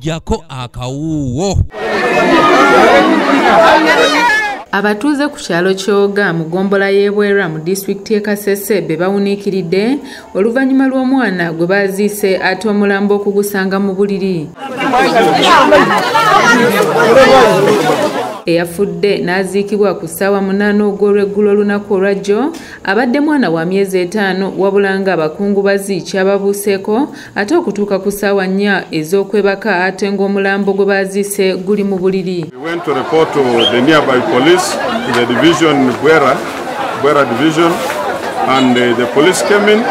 jako akawuwo. Abatuuze ku kyalo Kyoga mu gombola y'Ebwera mu disitulikiti y'e Kasese be bawuniikiridde oluvannyuma lw'omwana gwe baaziise ate omulambo okugusanga mu buliri. Eyafudde n'aziikibwa ku ssaawa 8 ogw'olweggulo olunaku olwajjo abadde mwana wa myezi 5 wabula nga abakungubazi kyababuuseeko ate okutuuka ku ssaawa 4 ez'okwebaka ate ng'omulambo gwe baaziise guli mu buliri. We went to report to the nearby police, to the division Bwera division, and the police came in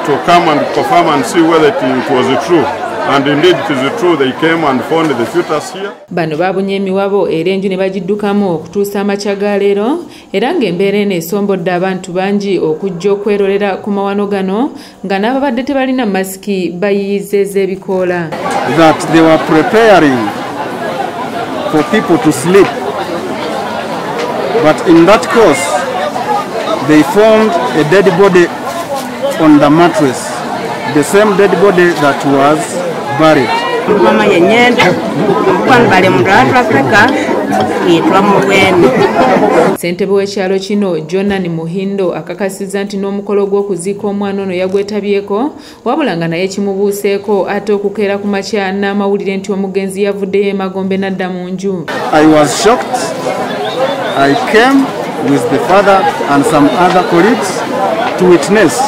to come and confirm and see whether it was true. And indeed it is true, they came and found the fetus here. Bano babunye emiwabo era enju ne bagiddukamu okutuusa amakya ga leero era ng'embeera eno esombodde abantu bangi okujja okwerolera ku mawano gano nga n'ababadde tebalina masiki bayiyizeeza ebikoola. That they were preparing for people to sleep, but in that course they found a dead body on the mattress, the same dead body that was buried. Mama yenyenda kwan bale mudatu Afrika yitwa Mubwene. Ssentebe w'ekyalo kino Jonani Muhindo akakasizza nti n'omukolo gw'okuziika omwana ono yagwetabyeko wabula nga naye kimubuuseeko ate okukeera ku makya n'amawulire nti omugenzi yavuddeyo emagombe n'adda mu nju. I was shocked. I came with the father and some other colleagues to witness.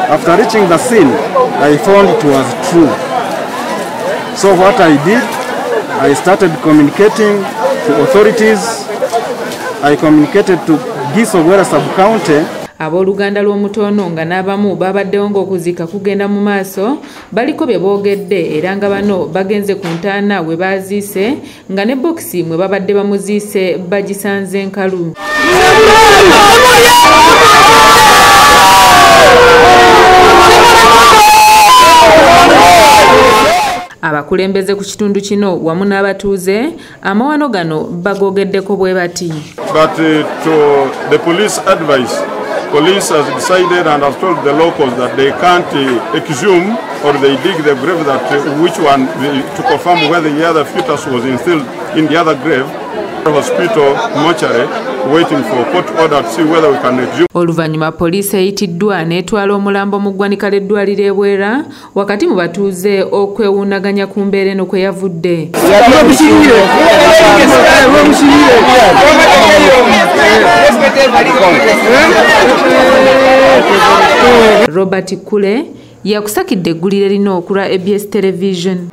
After reaching the scene, I found it was true. So what I did, I started communicating to authorities. I communicated to Gisogwera sub-county. Abooluganda lw'omutono nga n'abamu babaddewo ng'okuziika kugenda mu maaso baliko bye boogedde era nga bano bagenze ku ntaana we baaziise nga ne bokisi mwe babadde bamuziise bagisanze nkalu. Abakulembeze ku kitundu kino wamu n'abatuuze amawano gano bagoogeddeko bwe bati. But to the police advice, police has decided and has told the locals that they can't exhume or they dig the grave that which one to confirm whether the other fetus was instilled in the other grave. Hospital mortuary waiting for court order to see whether we can exhume. Oluvannyuma poliisi eyitiddwa n'etwala omulambo mu ggwanika ly'eddwaliro Ebwera wakati mu batuuze okwewuunaganya ku mbeera eno kwe yavudde. Robert Kule yakusakidde eggulire lino okulwa ABS Television.